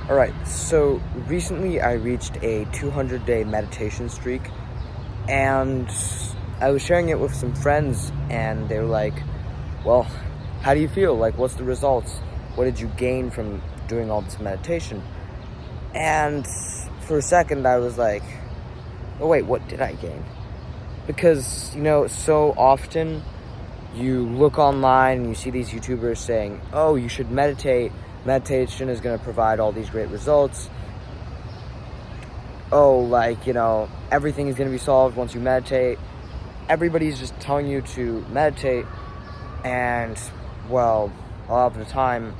All right, so recently I reached a 200-day meditation streak, and I was sharing it with some friends, and they were like, well, how do you feel? Like, what's the results? What did you gain from doing all this meditation? And for a second, I was like, oh, wait, what did I gain? Because, so often you look online and you see these YouTubers saying, oh, you should meditate. Meditation is going to provide all these great results. Oh, everything is going to be solved once you meditate. Everybody's just telling you to meditate. And, well, a lot of the time,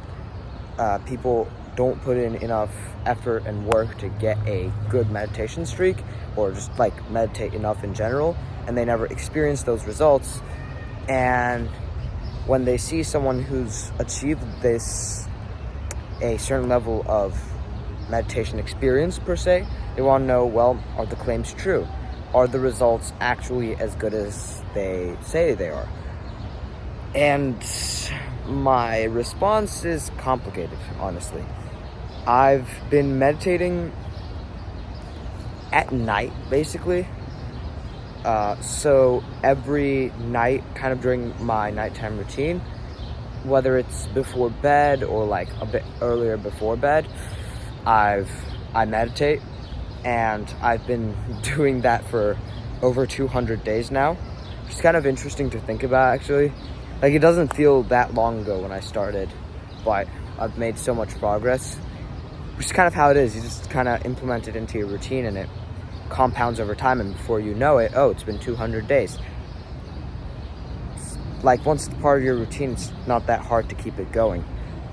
people don't put in enough effort and work to get a good meditation streak, or just meditate enough in general, and they never experience those results. And when they see someone who's achieved a certain level of meditation experience per se, they want to know, well, are the claims true? Are the results actually as good as they say they are? And my response is complicated, honestly. I've been meditating at night, basically. So every night, kind of during my nighttime routine, whether it's before bed or a bit earlier before bed, I meditate, and I've been doing that for over 200 days now. It's kind of interesting to think about, actually. It doesn't feel that long ago when I started, but I've made so much progress, which is kind of how it is. You just kind of implement it into your routine, and it compounds over time, and before you know it, it's been 200 days. Once it's part of your routine, it's not that hard to keep it going.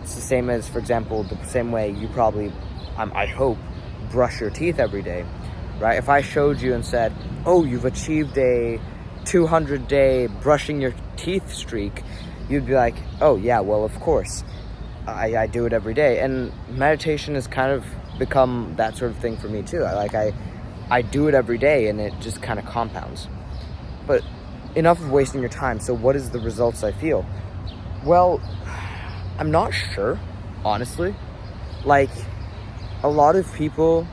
It's the same as, for example, the same way you probably, I hope, brush your teeth every day, right? If I showed you and said, oh, you've achieved a 200-day brushing your teeth streak, you'd be like, oh yeah, well, of course. I do it every day. And meditation has kind of become that sort of thing for me too. I do it every day, and it just kind of compounds. But enough of wasting your time. So what is the results I feel? Well, I'm not sure, honestly. A lot of people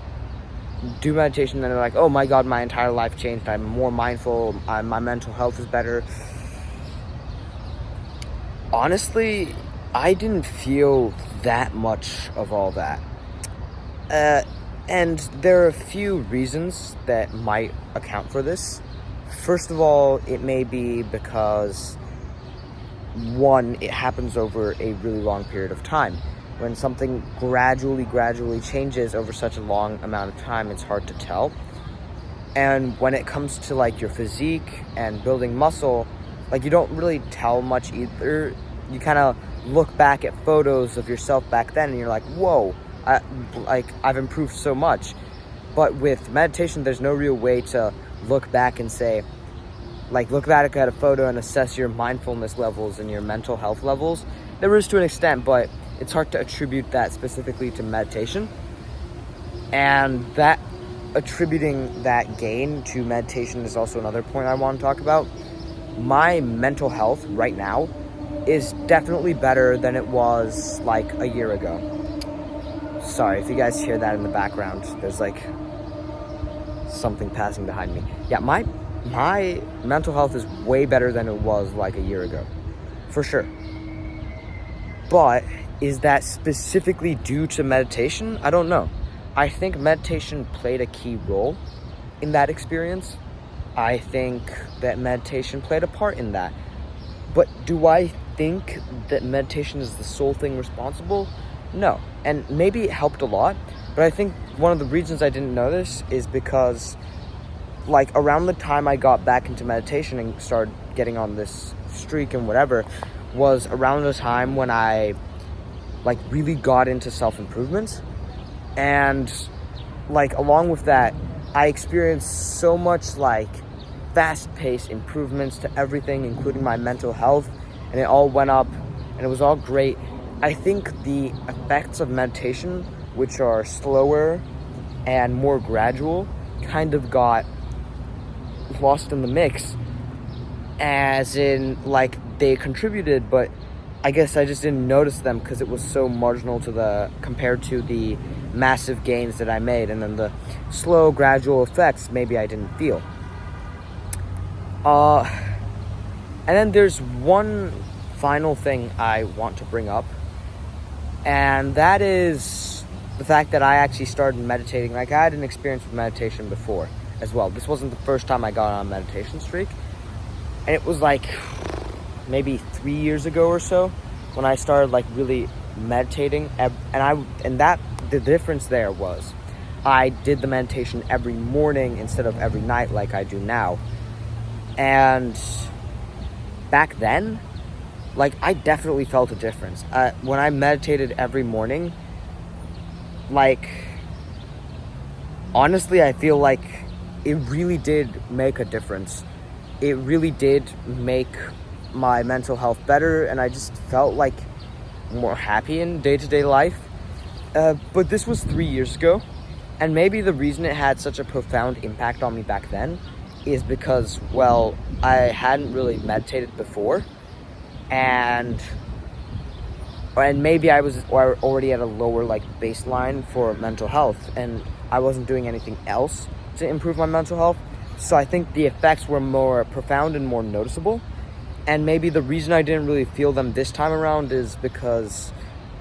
do meditation and they're like, oh my God, my entire life changed. I'm more mindful. My mental health is better. Honestly, I didn't feel that much of all that. And there are a few reasons that might account for this. First of all, it may be because, one, it happens over a really long period of time. When something gradually changes over such a long amount of time, it's hard to tell. And when it comes to your physique and building muscle, you don't really tell much either. You kind of look back at photos of yourself back then and you're like, whoa, I've improved so much. But with meditation, there's no real way to look back and say, look back at a photo and assess your mindfulness levels and your mental health levels. There is to an extent, but it's hard to attribute that specifically to meditation. And that attributing that gain to meditation is also another point I want to talk about. My mental health right now is definitely better than it was a year ago. Sorry if you guys hear that in the background. There's something passing behind me. Yeah, my mental health is way better than it was a year ago, for sure. But is that specifically due to meditation? I don't know. I think meditation played a key role in that experience. I think that meditation played a part in that. But do I think that meditation is the sole thing responsible? No. And maybe it helped a lot, but I think one of the reasons I didn't know this is because around the time I got back into meditation and started getting on this streak and whatever, was around the time when I really got into self-improvement. And along with that, I experienced so much fast-paced improvements to everything, including my mental health, and it all went up and it was all great. I think the effects of meditation, which are slower and more gradual, kind of got lost in the mix, as in they contributed, but I guess I just didn't notice them because it was so marginal compared to the massive gains that I made, and then the slow, gradual effects maybe I didn't feel. And then there's one final thing I want to bring up, and that is the fact that I actually started meditating. Like, I had an experience with meditation before as well. This wasn't the first time I got on a meditation streak, and it was like maybe 3 years ago or so when I started like really meditating, and the difference there was I did the meditation every morning instead of every night like I do now. And back then, like, I definitely felt a difference. When I meditated every morning, like, honestly, I feel like it really did make a difference. It really did make my mental health better, and I just felt like more happy in day-to-day life. But this was 3 years ago, and maybe the reason it had such a profound impact on me back then is because, well, I hadn't really meditated before, and maybe I was already at a lower like baseline for mental health, and I wasn't doing anything else to improve my mental health. So I think the effects were more profound and more noticeable. And maybe the reason I didn't really feel them this time around is because,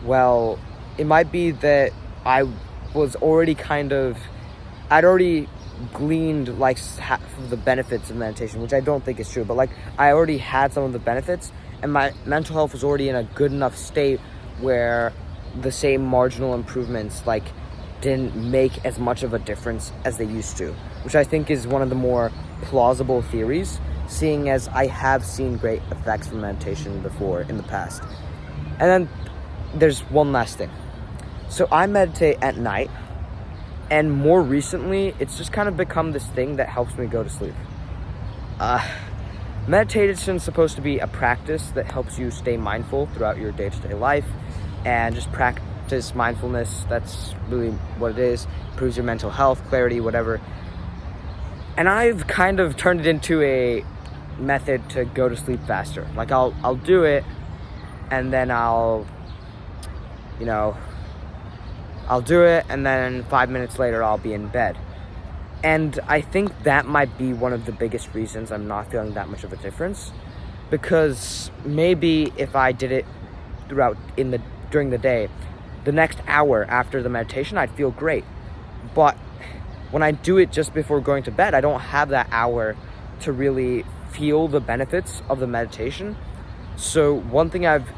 well, it might be that I'd already gleaned like half of the benefits of meditation, which I don't think is true, but like I already had some of the benefits, and my mental health was already in a good enough state where the same marginal improvements like didn't make as much of a difference as they used to, which I think is one of the more plausible theories, seeing as I have seen great effects from meditation before in the past. And then there's one last thing. So I meditate at night, and more recently, it's just kind of become this thing that helps me go to sleep. Meditation is supposed to be a practice that helps you stay mindful throughout your day-to-day life, and just practice mindfulness. That's really what it is. Improves your mental health, clarity, whatever. And I've kind of turned it into a method to go to sleep faster. Like, I'll do it, and then I'll do it, and then 5 minutes later I'll be in bed. And I think that might be one of the biggest reasons I'm not feeling that much of a difference, because maybe if I did it during the day, the next hour after the meditation I'd feel great. But when I do it just before going to bed, I don't have that hour to really feel the benefits of the meditation. So one thing I've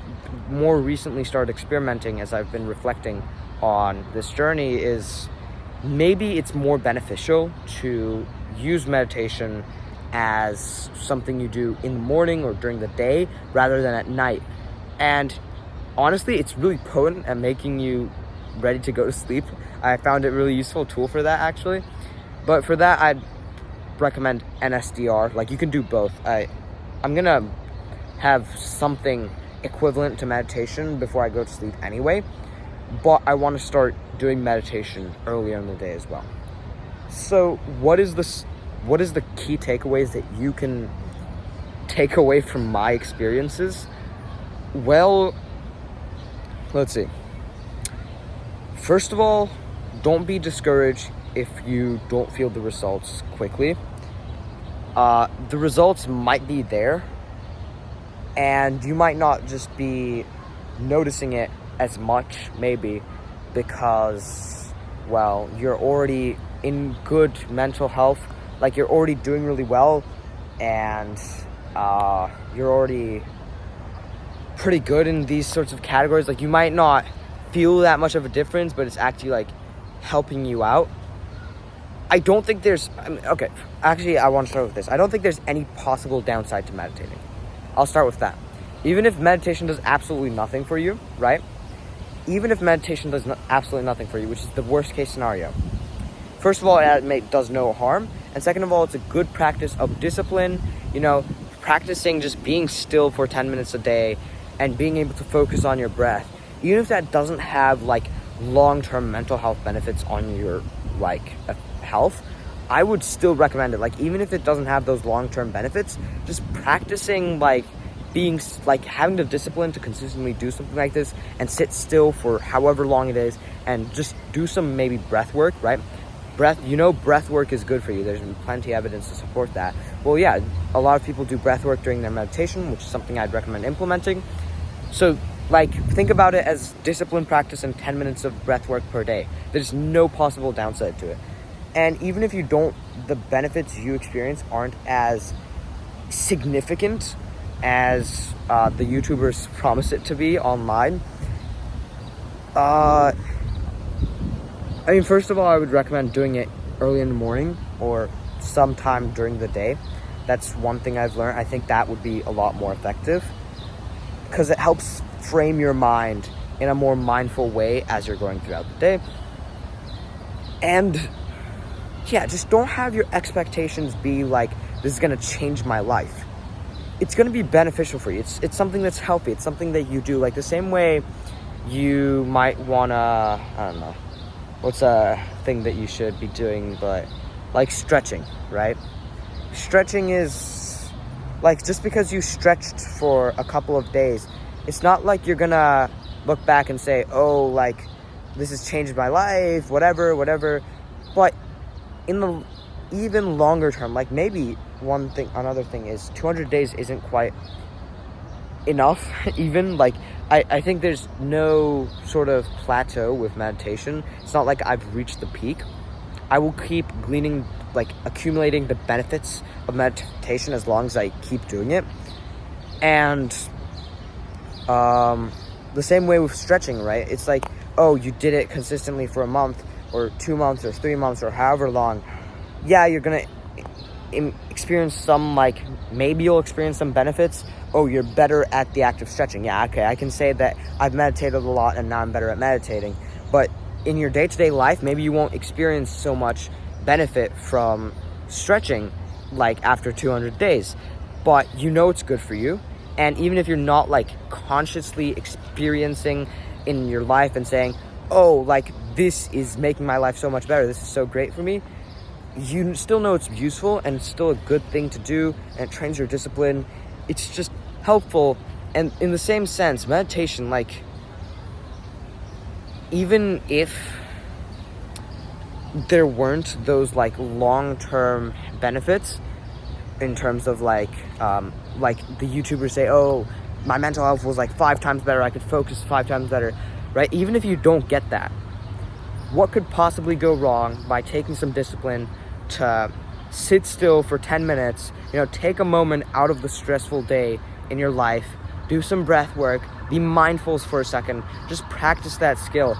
more recently started experimenting as I've been reflecting on this journey is maybe it's more beneficial to use meditation as something you do in the morning or during the day rather than at night. And honestly, it's really potent at making you ready to go to sleep. I found it a really useful tool for that, actually. But for that, I'd recommend NSDR. Like, you can do both. I'm gonna have something equivalent to meditation before I go to sleep anyway, but I want to start doing meditation earlier in the day as well. So what is the key takeaways that you can take away from my experiences? Well, let's see. First of all, don't be discouraged if you don't feel the results quickly. The results might be there, and you might not just be noticing it as much, maybe because, well, you're already in good mental health, like you're already doing really well, and you're already pretty good in these sorts of categories. Like, you might not feel that much of a difference, but it's actually like helping you out. I don't think I want to start with this. I don't think there's any possible downside to meditating. I'll start with that. Even if meditation does absolutely nothing for you, right? Even if meditation does absolutely nothing for you, which is the worst case scenario. First of all, it does no harm. And second of all, it's a good practice of discipline. Practicing just being still for 10 minutes a day and being able to focus on your breath. Even if that doesn't have like long-term mental health benefits on your health, I would still recommend it. Like, even if it doesn't have those long-term benefits, just practicing like like having the discipline to consistently do something like this and sit still for however long it is and just do some maybe breath work, right? Breath work is good for you. There's plenty of evidence to support that. Well, yeah, a lot of people do breath work during their meditation, which is something I'd recommend implementing. So, like, think about it as disciplined practice and 10 minutes of breath work per day. There's no possible downside to it. And even if you don't, the benefits you experience aren't as significant as the YouTubers promise it to be online. I mean, first of all, I would recommend doing it early in the morning or sometime during the day. That's one thing I've learned. I think that would be a lot more effective because it helps frame your mind in a more mindful way as you're going throughout the day. And yeah, just don't have your expectations be like, this is going to change my life. It's going to be beneficial for you. It's something that's healthy. It's something that you do. Like the same way you might want to, I don't know, what's a thing that you should be doing, but like stretching, right? Stretching is like, just because you stretched for a couple of days, it's not like you're going to look back and say, oh, like this has changed my life, whatever. But in the even longer term, like maybe another thing is 200 days isn't quite enough. Even like I think there's no sort of plateau with meditation. It's not like I've reached the peak. I will keep accumulating the benefits of meditation as long as I keep doing it. And the same way with stretching, right? It's like, oh, you did it consistently for a month or 2 months or 3 months or however long. Yeah, you're gonna experience some, maybe you'll experience some benefits. Oh, you're better at the act of stretching. Yeah, okay, I can say that I've meditated a lot and now I'm better at meditating. But in your day-to-day life, maybe you won't experience so much benefit from stretching like after 200 days. But you know it's good for you. And even if you're not consciously experiencing in your life and saying, oh, this is making my life so much better, this is so great for me, you still know it's useful and it's still a good thing to do, and it trains your discipline. It's just helpful. And in the same sense, meditation, even if there weren't those long-term benefits in terms of the YouTubers say, oh, my mental health was 5 times better, I could focus 5 times better, right? Even if you don't get that, what could possibly go wrong by taking some discipline to sit still for 10 minutes, take a moment out of the stressful day in your life, do some breath work, be mindful for a second, just practice that skill.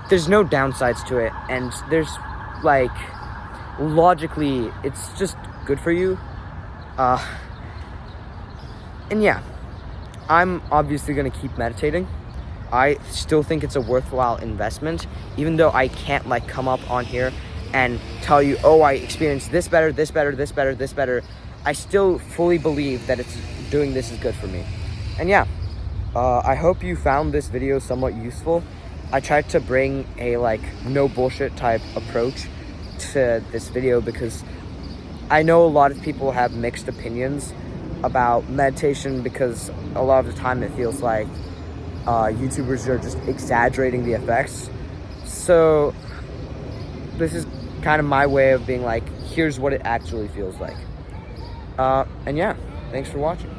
There's no downsides to it, and there's logically, it's just good for you. And yeah, I'm obviously gonna keep meditating. I still think it's a worthwhile investment, even though I can't come up on here and tell you, oh, I experienced this better. I still fully believe that doing this is good for me. And yeah, I hope you found this video somewhat useful. I tried to bring a no bullshit type approach to this video because I know a lot of people have mixed opinions about meditation, because a lot of the time it feels like YouTubers are just exaggerating the effects. So this is kind of my way of being here's what it actually feels like. And yeah, thanks for watching.